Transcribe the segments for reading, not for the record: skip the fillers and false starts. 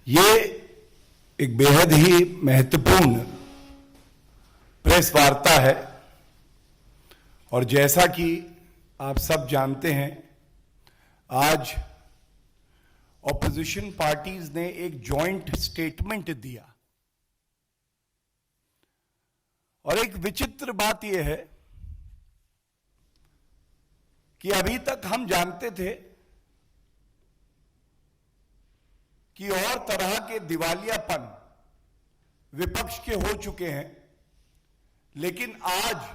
ये एक बेहद ही महत्वपूर्ण प्रेस वार्ता है और जैसा कि आप सब जानते हैं, आज ऑपोजिशन पार्टीज ने एक जॉइंट स्टेटमेंट दिया और एक विचित्र बात यह है कि अभी तक हम जानते थे कि और तरह के दिवालियापन विपक्ष के हो चुके हैं, लेकिन आज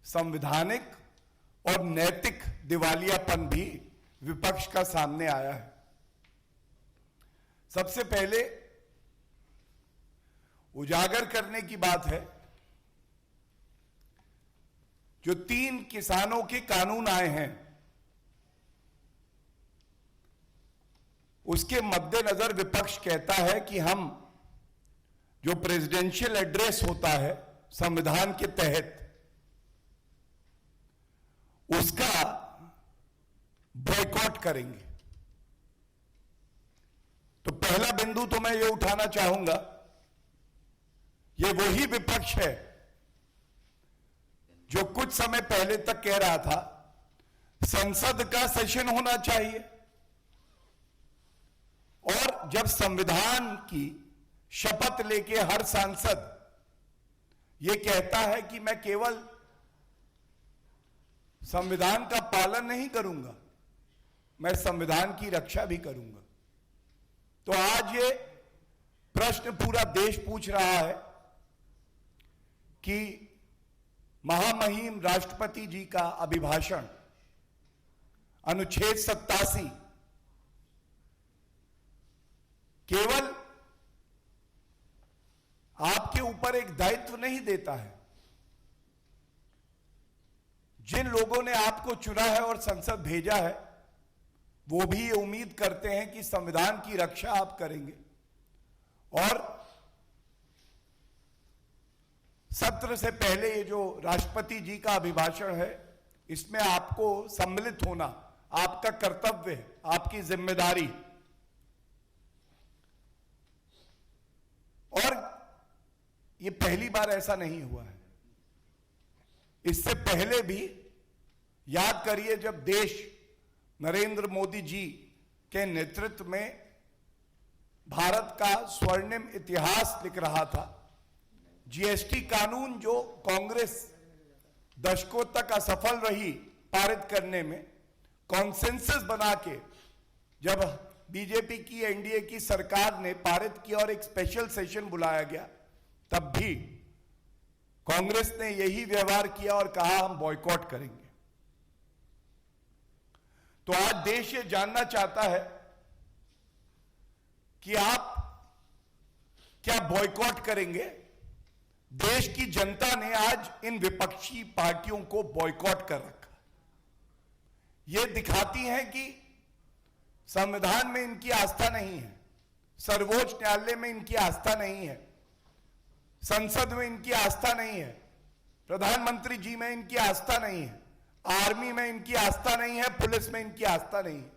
संवैधानिक और नैतिक दिवालियापन भी विपक्ष का सामने आया है। सबसे पहले उजागर करने की बात है, जो 3 किसानों के कानून आए हैं उसके मद्देनजर विपक्ष कहता है कि हम जो प्रेसिडेंशियल एड्रेस होता है संविधान के तहत, उसका बॉयकॉट करेंगे। तो पहला बिंदु तो मैं ये उठाना चाहूंगा, ये वही विपक्ष है जो कुछ समय पहले तक कह रहा था संसद का सेशन होना चाहिए, और जब संविधान की शपथ लेके हर सांसद यह कहता है कि मैं केवल संविधान का पालन नहीं करूंगा, मैं संविधान की रक्षा भी करूंगा। तो आज ये प्रश्न पूरा देश पूछ रहा है कि महामहिम राष्ट्रपति जी का अभिभाषण अनुच्छेद 87 केवल आपके ऊपर एक दायित्व नहीं देता है। जिन लोगों ने आपको चुना है और संसद भेजा है, वो भी ये उम्मीद करते हैं कि संविधान की रक्षा आप करेंगे और सत्र से पहले ये जो राष्ट्रपति जी का अभिभाषण है, इसमें आपको सम्मिलित होना आपका कर्तव्य है, आपकी जिम्मेदारी। और ये पहली बार ऐसा नहीं हुआ है। इससे पहले भी याद करिए, जब देश नरेंद्र मोदी जी के नेतृत्व में भारत का स्वर्णिम इतिहास लिख रहा था, जीएसटी कानून जो कांग्रेस दशकों तक असफल रही पारित करने में, कॉन्सेंसस बना के जब बीजेपी की एनडीए की सरकार ने पारित किया और एक स्पेशल सेशन बुलाया गया, तब भी कांग्रेस ने यही व्यवहार किया और कहा हम बॉयकॉट करेंगे। तो आज देश ये जानना चाहता है कि आप क्या बॉयकॉट करेंगे। देश की जनता ने आज इन विपक्षी पार्टियों को बॉयकॉट कर रखा। ये दिखाती हैं कि संविधान में इनकी आस्था नहीं है, सर्वोच्च न्यायालय में इनकी आस्था नहीं है, संसद में इनकी आस्था नहीं है, प्रधानमंत्री जी में इनकी आस्था नहीं है, आर्मी में इनकी आस्था नहीं है, पुलिस में इनकी आस्था नहीं है।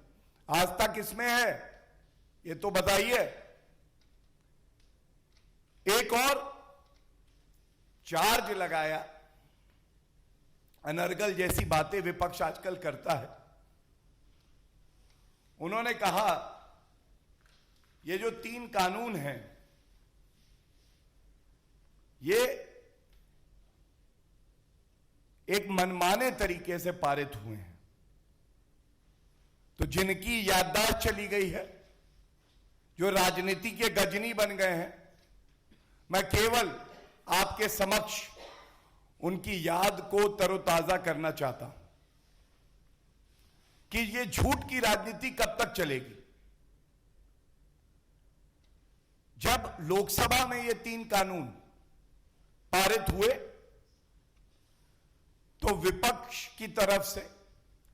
आस्था किसमें है ये तो बताइए। एक और चार्ज लगाया, अनर्गल जैसी बातें विपक्ष आजकल करता है। उन्होंने कहा ये जो 3 कानून हैं ये एक मनमाने तरीके से पारित हुए हैं। तो जिनकी याददाश्त चली गई है, जो राजनीति के गजनी बन गए हैं, मैं केवल आपके समक्ष उनकी याद को तरोताजा करना चाहता हूं कि ये झूठ की राजनीति कब तक चलेगी। जब लोकसभा में ये 3 कानून पारित हुए तो विपक्ष की तरफ से,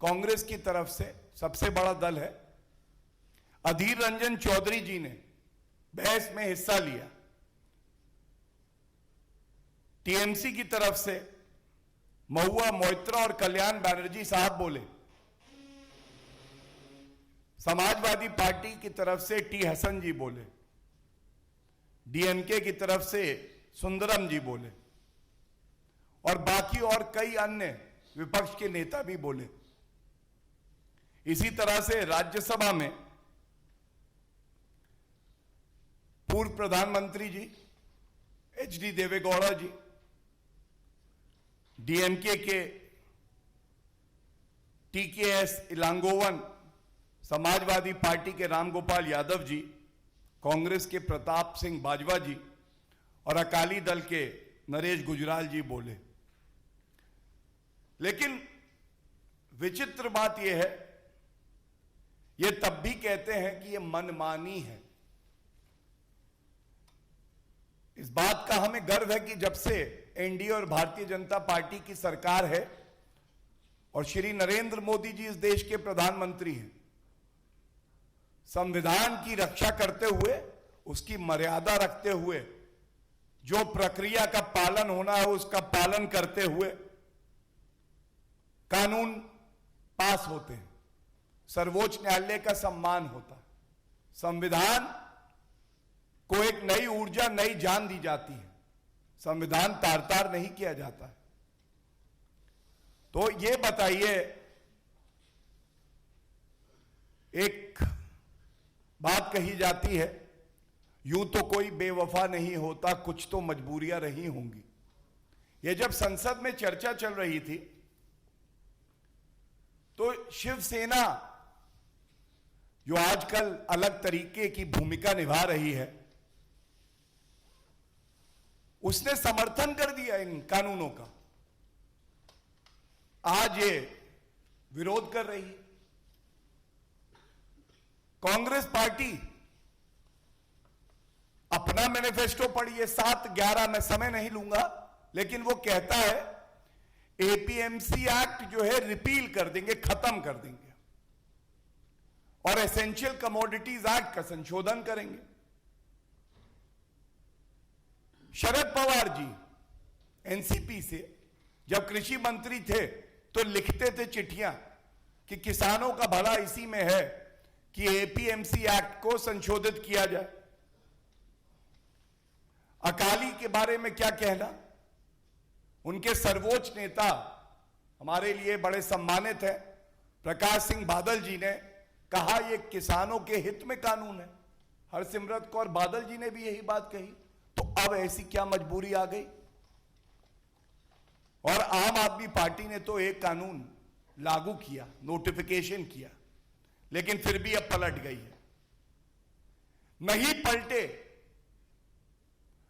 कांग्रेस की तरफ से, सबसे बड़ा दल है, अधीर रंजन चौधरी जी ने बहस में हिस्सा लिया। टीएमसी की तरफ से महुआ मोइत्रा और कल्याण बनर्जी साहब बोले, समाजवादी पार्टी की तरफ से टी हसन जी बोले, डीएमके की तरफ से सुंदरम जी बोले और बाकी और कई अन्य विपक्ष के नेता भी बोले। इसी तरह से राज्यसभा में पूर्व प्रधानमंत्री जी एचडी देवेगौड़ा जी, डीएमके के टीकेएस इलांगोवन, समाजवादी पार्टी के रामगोपाल यादव जी, कांग्रेस के प्रताप सिंह बाजवा जी और अकाली दल के नरेश गुजराल जी बोले। लेकिन विचित्र बात यह है, ये तब भी कहते हैं कि ये मनमानी है। इस बात का हमें गर्व है कि जब से एनडीए और भारतीय जनता पार्टी की सरकार है और श्री नरेंद्र मोदी जी इस देश के प्रधानमंत्री हैं, संविधान की रक्षा करते हुए, उसकी मर्यादा रखते हुए, जो प्रक्रिया का पालन होना है उसका पालन करते हुए कानून पास होते हैं, सर्वोच्च न्यायालय का सम्मान होता है, संविधान को एक नई ऊर्जा, नई जान दी जाती है, संविधान तार तार नहीं किया जाता है। तो ये बताइए, एक बात कही जाती है, यूं तो कोई बेवफा नहीं होता, कुछ तो मजबूरियां रही होंगी। ये जब संसद में चर्चा चल रही थी तो शिवसेना, जो आजकल अलग तरीके की भूमिका निभा रही है, उसने समर्थन कर दिया इन कानूनों का। आज ये विरोध कर रही है। कांग्रेस पार्टी अपना मैनिफेस्टो पढ़िए, 7/11, मैं समय नहीं लूंगा, लेकिन वो कहता है एपीएमसी एक्ट जो है रिपील कर देंगे, खत्म कर देंगे और एसेंशियल कमोडिटीज एक्ट का संशोधन करेंगे। शरद पवार जी एनसीपी से जब कृषि मंत्री थे तो लिखते थे चिट्ठियां कि किसानों का भला इसी में है कि एपीएमसी एक्ट को संशोधित किया जाए। अकाली के बारे में क्या कहना, उनके सर्वोच्च नेता, हमारे लिए बड़े सम्मानित हैं, प्रकाश सिंह बादल जी ने कहा यह किसानों के हित में कानून है। हरसिमरत कौर बादल जी ने भी यही बात कही। तो अब ऐसी क्या मजबूरी आ गई? और आम आदमी पार्टी ने तो एक कानून लागू किया, नोटिफिकेशन किया, लेकिन फिर भी अब पलट गई है। नहीं पलटे,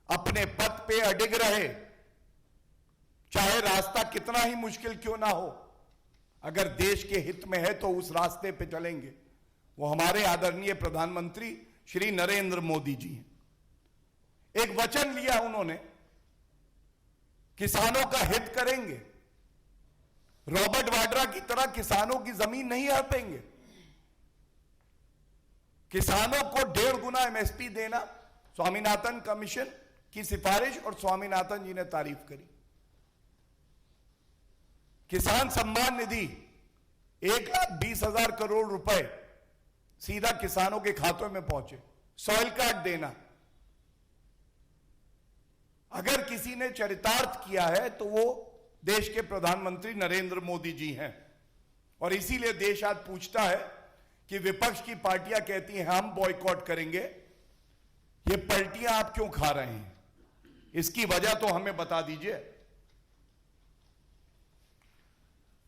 अपने पद पे अडिग रहे, चाहे रास्ता कितना ही मुश्किल क्यों ना हो। अगर देश के हित में है तो उस रास्ते पे चलेंगे। वो हमारे आदरणीय प्रधानमंत्री श्री नरेंद्र मोदी जी हैं। एक वचन लिया उन्होंने, किसानों का हित करेंगे, रॉबर्ट वाड्रा की तरह किसानों की जमीन नहीं हड़पेंगे, किसानों को 1.5 गुना एमएसपी देना, स्वामीनाथन कमीशन की सिफारिश, और स्वामीनाथन जी ने तारीफ करी। किसान सम्मान निधि 1,20,000 करोड़ रुपए सीधा किसानों के खातों में पहुंचे। सॉइल कार्ड देना, अगर किसी ने चरितार्थ किया है तो वो देश के प्रधानमंत्री नरेंद्र मोदी जी हैं। और इसीलिए देश आज पूछता है कि विपक्ष की पार्टियां कहती हैं हम बॉयकॉट करेंगे, ये पलटियां आप क्यों खा रहे हैं? इसकी वजह तो हमें बता दीजिए।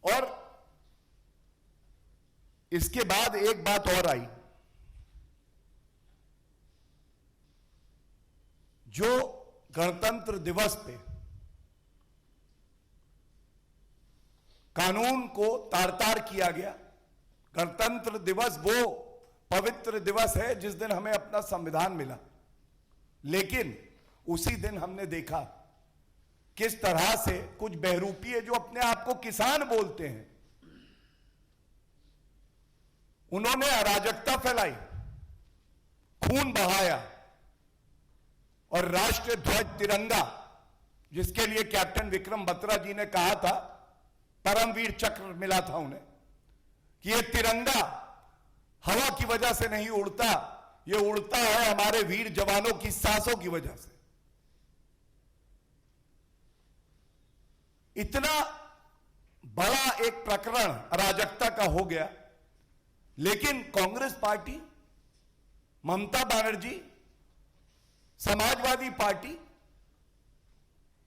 और इसके बाद एक बात और आई, जो गणतंत्र दिवस पे कानून को तार-तार किया गया। गणतंत्र दिवस वो पवित्र दिवस है जिस दिन हमें अपना संविधान मिला, लेकिन उसी दिन हमने देखा किस तरह से कुछ बहरूपीय जो अपने आप को किसान बोलते हैं, उन्होंने अराजकता फैलाई, खून बहाया और राष्ट्र ध्वज तिरंगा, जिसके लिए कैप्टन विक्रम बत्रा जी ने कहा था, परमवीर चक्र मिला था उन्हें, कि यह तिरंगा हवा की वजह से नहीं उड़ता, ये उड़ता है हमारे वीर जवानों की सांसों की वजह से। इतना बड़ा एक प्रकरण अराजकता का हो गया, लेकिन कांग्रेस पार्टी, ममता बनर्जी, समाजवादी पार्टी,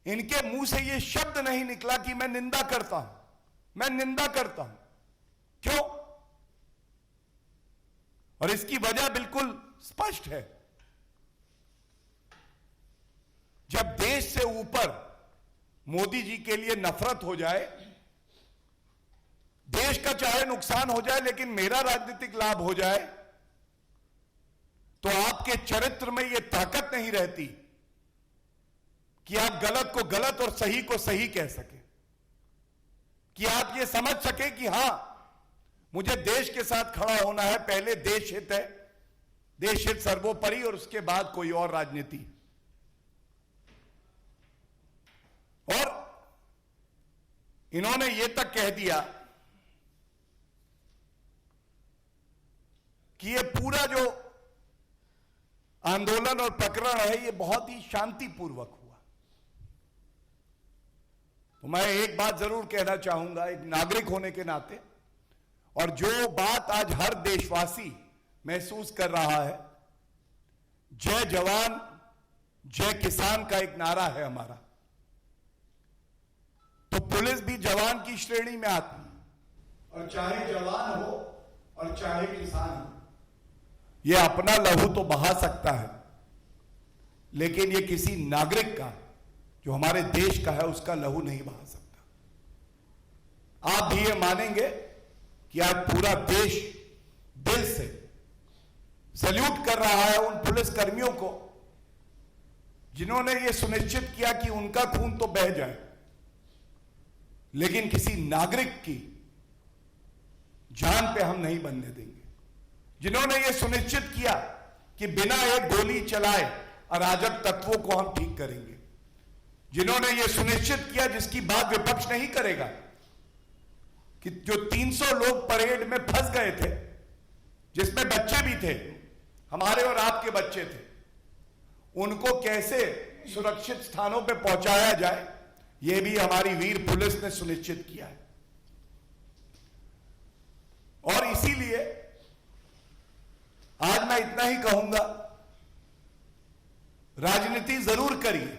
इनके मुंह से यह शब्द नहीं निकला कि मैं निंदा करता हूं, मैं निंदा करता हूं। क्यों? और इसकी वजह बिल्कुल स्पष्ट है। जब देश से ऊपर मोदी जी के लिए नफरत हो जाए, देश का चाहे नुकसान हो जाए लेकिन मेरा राजनीतिक लाभ हो जाए, तो आपके चरित्र में यह ताकत नहीं रहती कि आप गलत को गलत और सही को सही कह सके, कि आप ये समझ सके कि हां, मुझे देश के साथ खड़ा होना है, पहले देश हित है, देश हित सर्वोपरि और उसके बाद कोई और राजनीति। और इन्होंने यह तक कह दिया कि ये पूरा जो आंदोलन और प्रकरण है ये बहुत ही शांतिपूर्वक हुआ। तो मैं एक बात जरूर कहना चाहूंगा एक नागरिक होने के नाते, और जो बात आज हर देशवासी महसूस कर रहा है, जय जवान जय किसान का एक नारा है हमारा, तो पुलिस भी जवान की श्रेणी में आती है, और चाहे जवान हो और चाहे किसान हो, यह अपना लहू तो बहा सकता है, लेकिन यह किसी नागरिक का, जो हमारे देश का है, उसका लहू नहीं बहा सकता। आप भी ये मानेंगे कि आज पूरा देश दिल से सैल्यूट कर रहा है उन पुलिस कर्मियों को जिन्होंने ये सुनिश्चित किया कि उनका खून तो बह जाए, लेकिन किसी नागरिक की जान पे हम नहीं बनने देंगे, जिन्होंने ये सुनिश्चित किया कि बिना एक गोली चलाए अराजक तत्वों को हम ठीक करेंगे, जिन्होंने ये सुनिश्चित किया, जिसकी बात विपक्ष नहीं करेगा, कि जो 300 लोग परेड में फंस गए थे, जिसमें बच्चे भी थे, हमारे और आपके बच्चे थे, उनको कैसे सुरक्षित स्थानों पर पहुंचाया जाए, यह भी हमारी वीर पुलिस ने सुनिश्चित किया है। और इसीलिए आज मैं इतना ही कहूंगा, राजनीति जरूर करिए,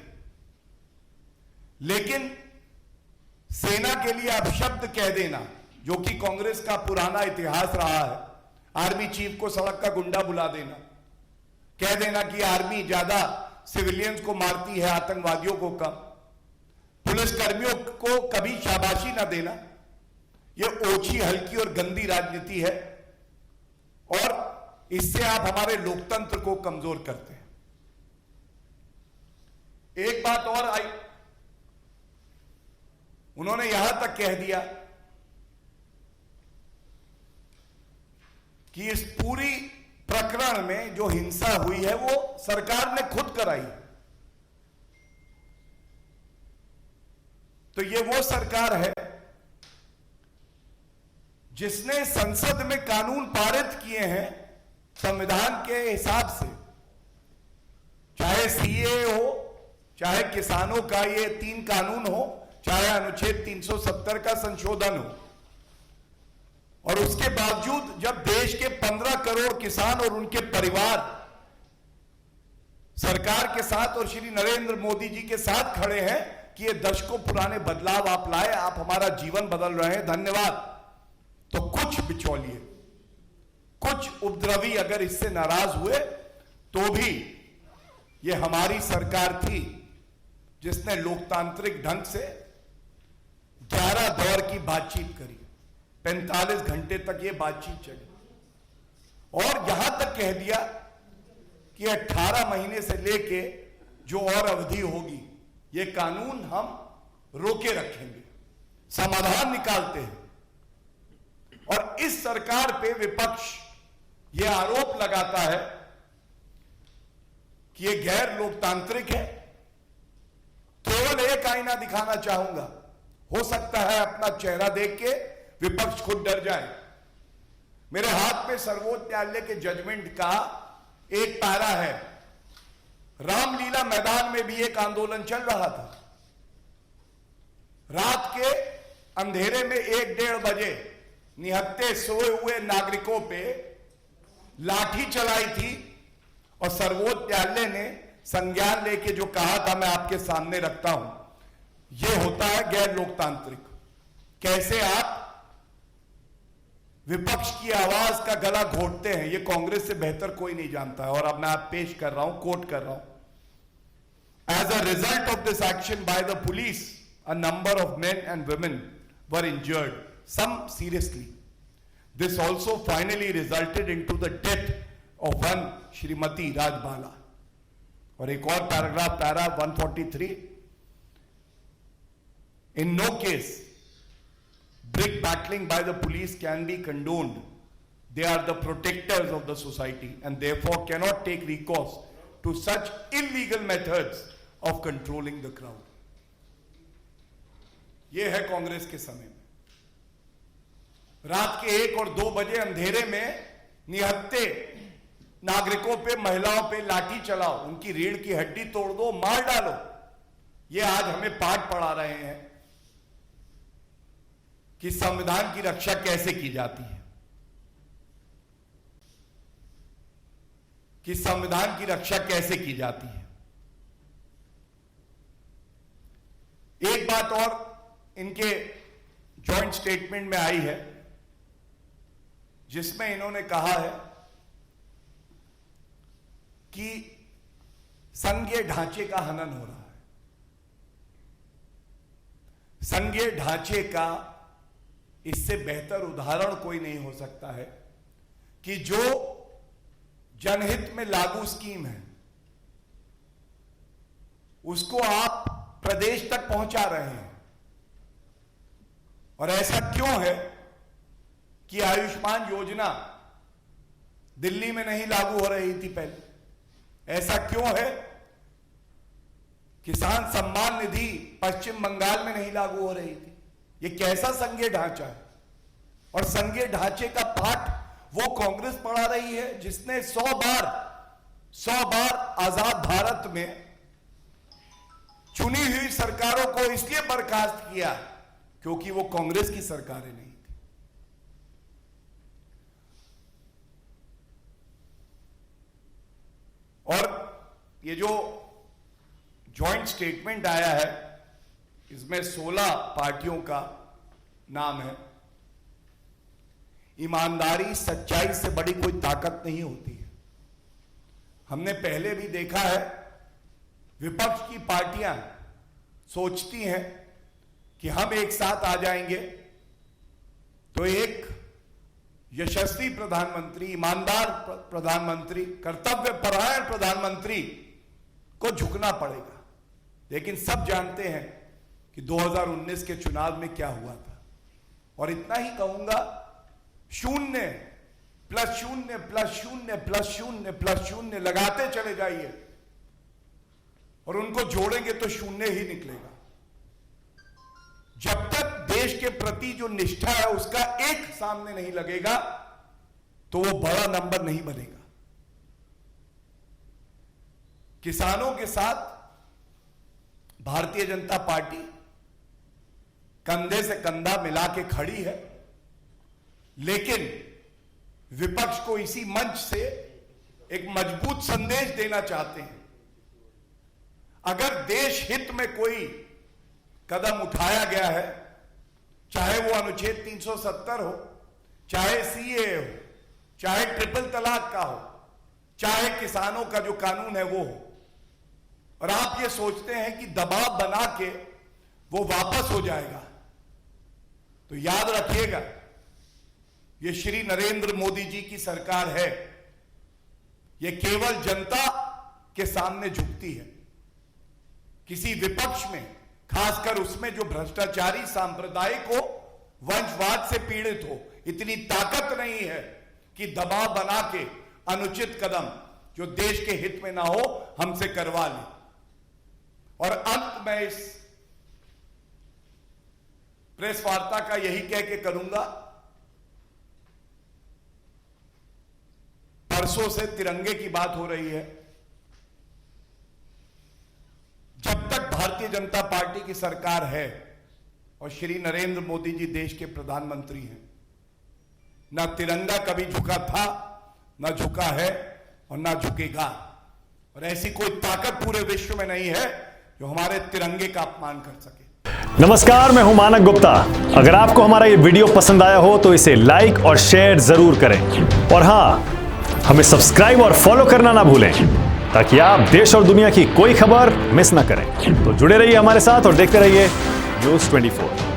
लेकिन सेना के लिए अपशब्द कह देना, जो कि कांग्रेस का पुराना इतिहास रहा है, आर्मी चीफ को सड़क का गुंडा बुला देना, कह देना कि आर्मी ज्यादा सिविलियंस को मारती है, आतंकवादियों को कम, पुलिस कर्मियों को कभी शाबाशी ना देना, यह ओछी, हल्की और गंदी राजनीति है, और इससे आप हमारे लोकतंत्र को कमजोर करते हैं। एक बात और आई, उन्होंने यहां तक कह दिया कि इस पूरी प्रकरण में जो हिंसा हुई है वो सरकार ने खुद कराई। तो ये वो सरकार है जिसने संसद में कानून पारित किए हैं संविधान के हिसाब से, चाहे सीए हो, चाहे किसानों का ये 3 कानून हो, चाहे अनुच्छेद 370 का संशोधन हो, और उसके बावजूद जब देश के 15 करोड़ किसान और उनके परिवार सरकार के साथ और श्री नरेंद्र मोदी जी के साथ खड़े हैं कि ये दशकों पुराने बदलाव आप लाए, आप हमारा जीवन बदल रहे हैं, धन्यवाद, तो कुछ बिचौलिए, कुछ उपद्रवी अगर इससे नाराज हुए, तो भी ये हमारी सरकार थी जिसने लोकतांत्रिक ढंग से 11 दौर की बातचीत करी, 45 घंटे तक ये बातचीत चली, और यहां तक कह दिया कि 18 महीने से लेके जो और अवधि होगी, ये कानून हम रोके रखेंगे, समाधान निकालते हैं। और इस सरकार पे विपक्ष ये आरोप लगाता है कि ये गैर लोकतांत्रिक है। केवल एक आईना दिखाना चाहूंगा, हो सकता है अपना चेहरा देख के विपक्ष खुद डर जाए, मेरे हाथ में सर्वोच्च न्यायालय के जजमेंट का एक पैरा है। रामलीला मैदान में भी एक आंदोलन चल रहा था। रात के अंधेरे में 1-1:30 बजे निहत्थे सोए हुए नागरिकों पे लाठी चलाई थी और सर्वोच्च न्यायालय ने संज्ञान लेके जो कहा था मैं आपके सामने रखता हूं। यह होता है गैर लोकतांत्रिक। कैसे आप विपक्ष की आवाज का गला घोटते हैं, यह कांग्रेस से बेहतर कोई नहीं जानता है। और अब मैं आप पेश कर रहा हूं, कोट कर रहा हूं। As a result of this action by the police, a number of men and women were injured, some seriously. This also finally resulted into the death of one Shrimati Rajbala. और एक और paragraph, para 143, in no case brick battling by the police can be condoned. They are the protectors of the society and therefore cannot take recourse to such illegal methods of controlling the crowd. यह है कांग्रेस के समय में। रात के 1 और 2 बजे अंधेरे में निहत्थे नागरिकों पे, महिलाओं पे लाठी चलाओ, उनकी रीढ़ की हड्डी तोड़ दो, मार डालो। यह आज हमें पाठ पढ़ा रहे हैं कि संविधान की रक्षा कैसे की जाती है, कि संविधान की रक्षा कैसे की जाती है। एक बात और इनके जॉइंट स्टेटमेंट में आई है, जिसमें इन्होंने कहा है कि संघीय ढांचे का हनन हो रहा है। संघीय ढांचे का इससे बेहतर उदाहरण कोई नहीं हो सकता है कि जो जनहित में लागू स्कीम है उसको आप प्रदेश तक पहुंचा रहे हैं। और ऐसा क्यों है कि आयुष्मान योजना दिल्ली में नहीं लागू हो रही थी पहले? ऐसा क्यों है किसान सम्मान निधि पश्चिम बंगाल में नहीं लागू हो रही थी? यह कैसा संघीय ढांचा है? और संघीय ढांचे का पाठ वो कांग्रेस पढ़ा रही है जिसने 100 बार आजाद भारत में चुनी हुई सरकारों को इसलिए बर्खास्त किया क्योंकि वो कांग्रेस की सरकारें नहीं थी। और ये जो जॉइंट स्टेटमेंट आया है इसमें 16 पार्टियों का नाम है। ईमानदारी, सच्चाई से बड़ी कोई ताकत नहीं होती है। हमने पहले भी देखा है विपक्ष की पार्टियां सोचती हैं कि हम एक साथ आ जाएंगे तो एक यशस्वी प्रधानमंत्री, ईमानदार प्रधानमंत्री, कर्तव्यपरायण प्रधानमंत्री को झुकना पड़ेगा। लेकिन सब जानते हैं कि 2019 के चुनाव में क्या हुआ था। और इतना ही कहूंगा, 0 + 0 + 0 + 0 + 0 लगाते चले जाइए और उनको जोड़ेंगे तो 0 ही निकलेगा। जब तक देश के प्रति जो निष्ठा है उसका 1 सामने नहीं लगेगा तो वो बड़ा नंबर नहीं बनेगा। किसानों के साथ भारतीय जनता पार्टी कंधे से कंधा मिला के खड़ी है, लेकिन विपक्ष को इसी मंच से एक मजबूत संदेश देना चाहते हैं। अगर देश हित में कोई कदम उठाया गया है, चाहे वो अनुच्छेद 370 हो, चाहे सीए हो, चाहे ट्रिपल तलाक का हो, चाहे किसानों का जो कानून है वो हो, और आप ये सोचते हैं कि दबाव बना के वो वापस हो जाएगा, तो याद रखिएगा ये श्री नरेंद्र मोदी जी की सरकार है। ये केवल जनता के सामने झुकती है। किसी विपक्ष में, खासकर उसमें जो भ्रष्टाचारी, सांप्रदायिक हो, वंशवाद से पीड़ित हो, इतनी ताकत नहीं है कि दबाव बना के अनुचित कदम जो देश के हित में ना हो हमसे करवा ले। और अंत में इस प्रेस वार्ता का यही कह के करूंगा बरसों से तिरंगे की बात हो रही है। जब तक भारतीय जनता पार्टी की सरकार है और श्री नरेंद्र मोदी जी देश के प्रधानमंत्री हैं, ना तिरंगा कभी झुका था, ना झुका है और ना झुकेगा। और ऐसी कोई ताकत पूरे विश्व में नहीं है जो हमारे तिरंगे का अपमान कर सके। नमस्कार, मैं हूं मानक गुप्ता। अगर आपको हमारा ये वीडियो पसंद आया हो तो इसे लाइक और शेयर जरूर करें, और हां, हमें सब्सक्राइब और फॉलो करना ना भूलें ताकि आप देश और दुनिया की कोई खबर मिस ना करें। तो जुड़े रहिए हमारे साथ और देखते रहिए न्यूज़ 24।